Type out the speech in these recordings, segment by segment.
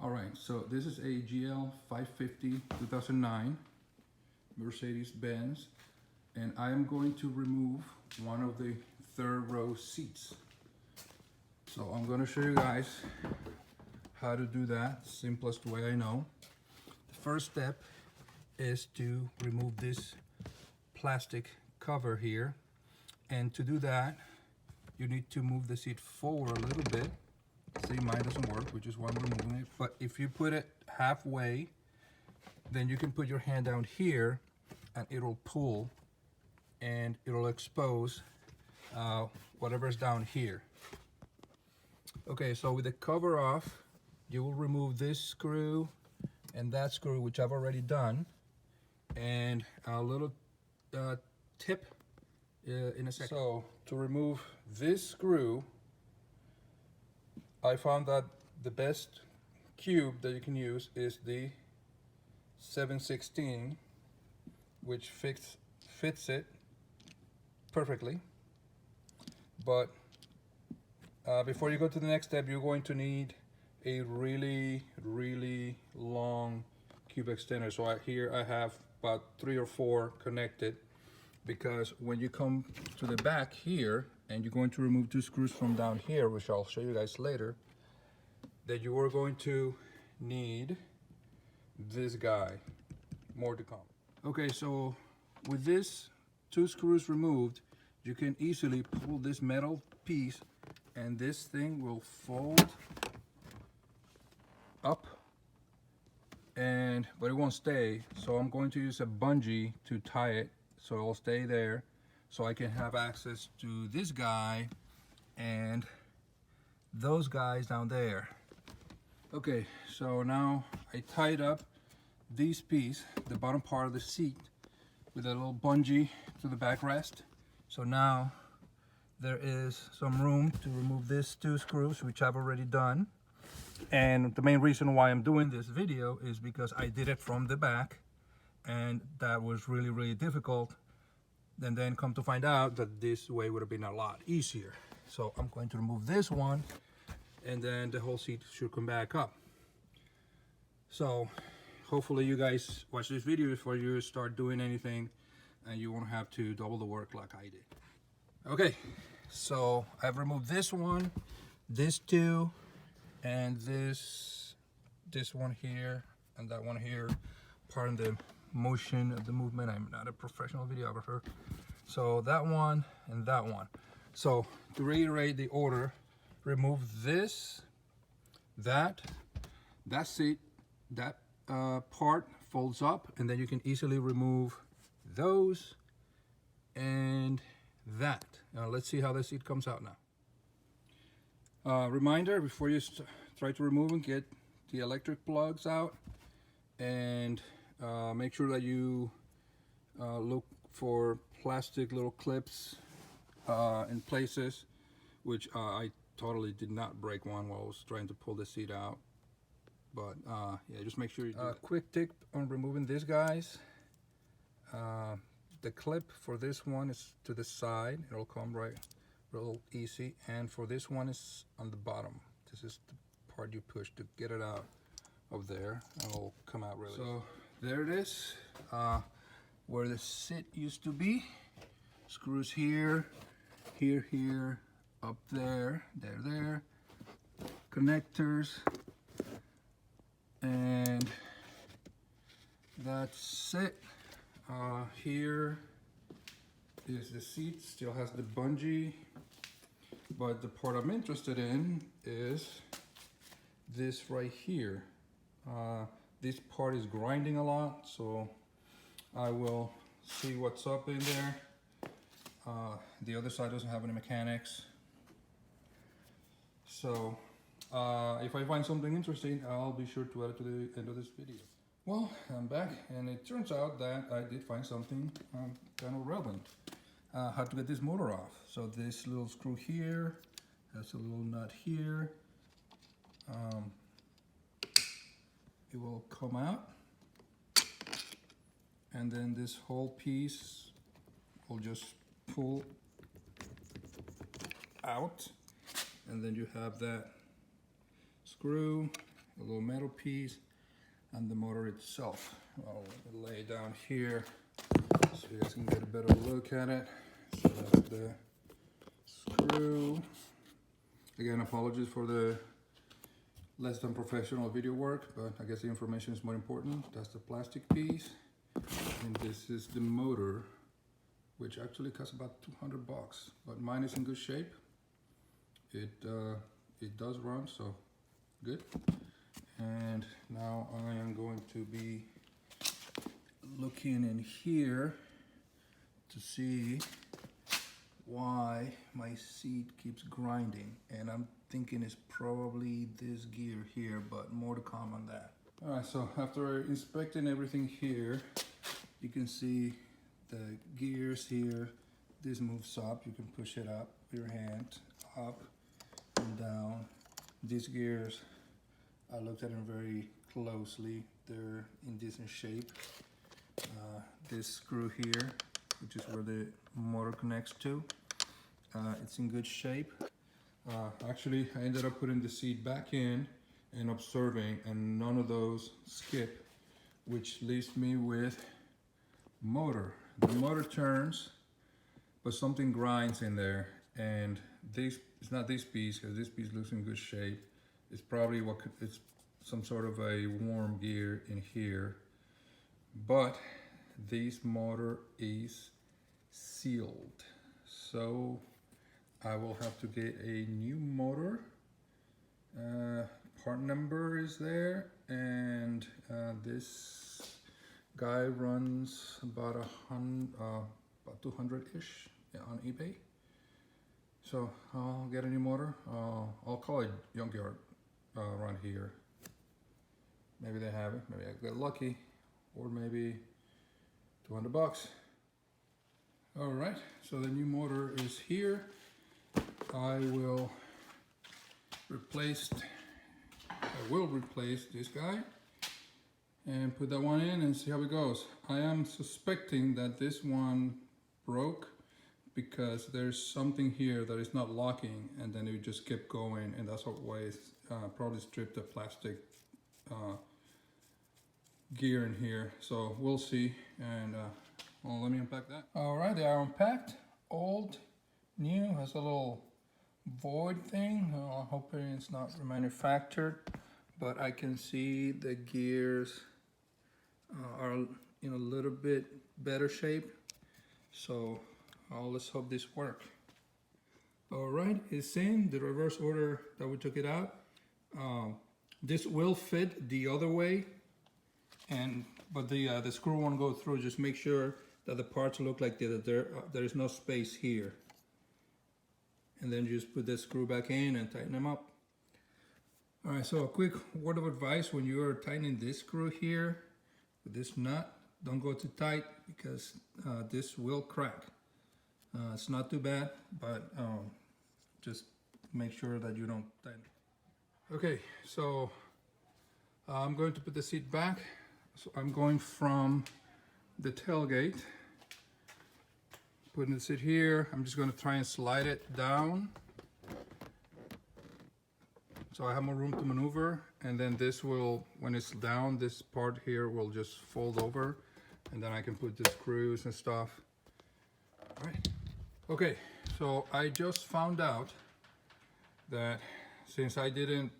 All right, so this is a GL550 2009 Mercedes Benz, and I am going to remove one of the third row seats. So I'm going to show you guys how to do that, simplest way I know. The first step is to remove this plastic cover here, and to do that you need to move the seat forward a little bit. See, mine doesn't work, which is why I'm removing it. But if you put it halfway, then you can put your hand down here and it'll pull and it'll expose whatever's down here. Okay, so with the cover off, you will remove this screw and that screw, which I've already done, and a little tip in a second. So to remove this screw, I found that the best cube that you can use is the 7/16, which fits it perfectly. But before you go to the next step, you're going to need a really long cube extender. So here I have about 3 or 4 connected, because when you come to the back here and you're going to remove 2 screws from down here, which I'll show you guys later, that you are going to need this guy. More to come. Okay, so with this 2 screws removed, you can easily pull this metal piece and this thing will fold up, but it won't stay. So I'm going to use a bungee to tie it so it'll stay there, so I can have access to this guy and those guys down there. Okay, so now I tied up this piece, the bottom part of the seat, with a little bungee to the backrest. So now there is some room to remove these 2 screws, which I've already done. And the main reason why I'm doing this video is because I did it from the back, and that was really difficult. And then come to find out that this way would have been a lot easier. So I'm going to remove this one, and then the whole seat should come back up. So hopefully you guys watch this video before you start doing anything, and you won't have to double the work like I did. Okay, so I've removed this one, this 2, and this one here, and that one here. Pardon the motion of the movement, I'm not a professional videographer. So that one and that one. So to reiterate the order, remove this, that seat, that part folds up, and then you can easily remove those and that. Now let's see how the seat comes out now. Reminder, before you try to remove and get the electric plugs out, and make sure that you look for plastic little clips in places, which I totally did not break one while I was trying to pull the seat out. But yeah, just make sure you do that. Quick tip on removing these guys. The clip for this one is to the side. It'll come right real easy. And for this one is on the bottom. This is the part you push to get it out of there. It'll come out really easy. So there it is, where the seat used to be. Screws here, here, up there, there. Connectors. And that's it. Here is the seat, still has the bungee, but the part I'm interested in is this right here. This part is grinding a lot, so I will see what's up in there. The other side doesn't have any mechanics, so if I find something interesting, I'll be sure to add it to the end of this video. Well, I'm back, and it turns out that I did find something kind of relevant. How to get this motor off. So this little screw here has a little nut here. It will come out, and then this whole piece will just pull out, and then you have that screw a little metal piece, and the motor itself. I'll lay it down here so you guys can get a better look at it. So that's the screw. Again, apologies for the less than professional video work, but I guess the information is more important. That's the plastic piece, and this is the motor, which actually costs about 200 bucks, but mine is in good shape. It does run, so good. And now I am going to be looking in here to see why my seat keeps grinding, and I'm thinking it's probably this gear here, but more to come on that. All right, so after inspecting everything here, you can see the gears here. This moves up, you can push it up with your hand, up and down. These gears, I looked at them very closely. They're in decent shape. This screw here, which is where the motor connects to, it's in good shape. Actually, I ended up putting the seat back in and observing, and none of those skip, which leaves me with motor. The motor turns, but something grinds in there, and it's not this piece, because this piece looks in good shape. It's probably it's some sort of a worm gear in here, but this motor is sealed, so I will have to get a new motor. Part number is there, and this guy runs about 200-ish on eBay. So I'll get a new motor. I'll call it junkyard around here. Maybe they have it. Maybe I get lucky, or maybe 200 bucks. All right, so the new motor is here. I will replace this guy and put that one in and see how it goes. I am suspecting that this one broke because there's something here that is not locking, and then it just kept going, and that's why it's probably stripped the plastic gear in here. So we'll see, and well, let me unpack that. All right, they are unpacked. Old, new, has a little void thing. I'm hoping it's not remanufactured, but I can see the gears are in a little bit better shape. So let's hope this works. All right, it's in the reverse order that we took it out. This will fit the other way, but the screw won't go through. Just make sure that the parts look like that there is no space here. And then just put the screw back in and tighten them up. All right, so a quick word of advice: when you are tightening this screw here with this nut, don't go too tight, because this will crack. It's not too bad, but just make sure that you don't tighten. Okay, so I'm going to put the seat back. So I'm going from the tailgate, putting the seat here. I'm just going to try and slide it down, so I have more room to maneuver, and then this will, when it's down, this part here will just fold over, and then I can put the screws and stuff. All right. Okay, so I just found out that since I didn't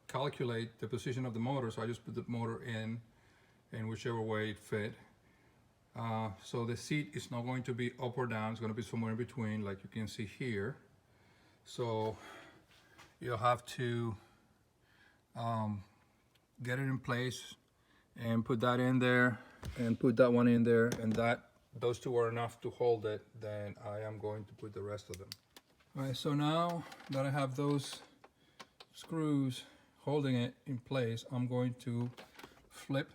calculate the position of the motor, so I just put the motor in whichever way it fit. So the seat is not going to be up or down, it's going to be somewhere in between, like you can see here. So you'll have to get it in place and put that in there and put that one in there, and those two are enough to hold it. Then I am going to put the rest of them. All right, so now that I have those screws holding it in place, I'm going to flip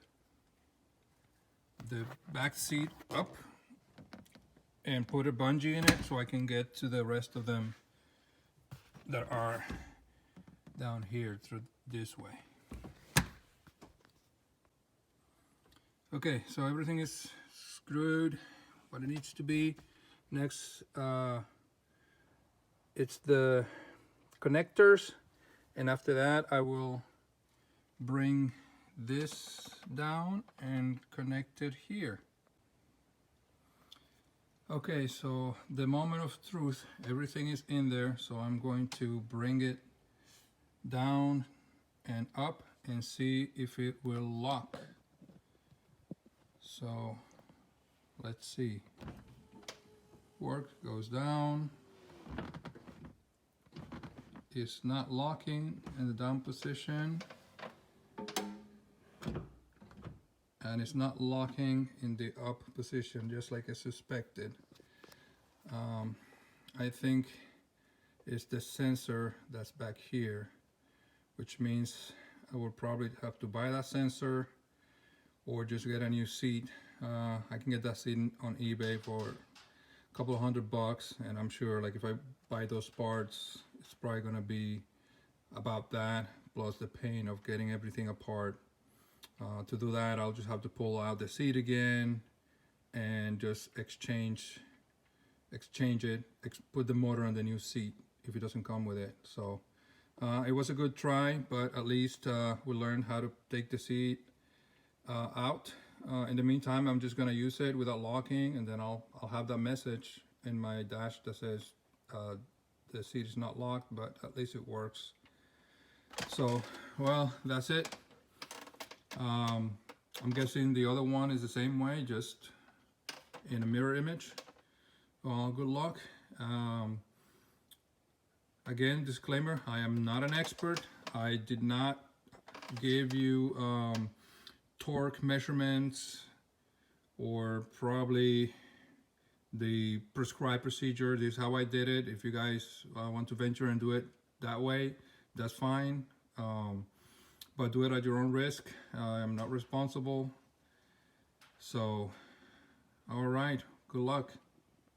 the back seat up and put a bungee in it so I can get to the rest of them that are down here through this way. Okay, so everything is screwed what it needs to be. Next, it's the connectors And after that, I will bring this down and connect it here. Okay, so the moment of truth, everything is in there, so I'm going to bring it down and up and see if it will lock. So let's see. Work, goes down. It's not locking in the down position, and it's not locking in the up position, just like I suspected. I think it's the sensor that's back here, which means I will probably have to buy that sensor or just get a new seat. I can get that seat on eBay for a couple of $100, and I'm sure like if I buy those parts, it's probably gonna be about that, plus the pain of getting everything apart. To do that, I'll just have to pull out the seat again and just exchange it, put the motor on the new seat if it doesn't come with it. So it was a good try, but at least we learned how to take the seat out. In the meantime, I'm just gonna use it without locking, and then I'll have that message in my dash that says the seat is not locked, but at least it works. So, well, that's it. I'm guessing the other one is the same way, just in a mirror image. Well, good luck. Again, disclaimer, I am not an expert. I did not give you torque measurements or probably the prescribed procedure. This is how I did it. If you guys want to venture and do it that way, that's fine. But do it at your own risk. I'm not responsible. So, all right, good luck.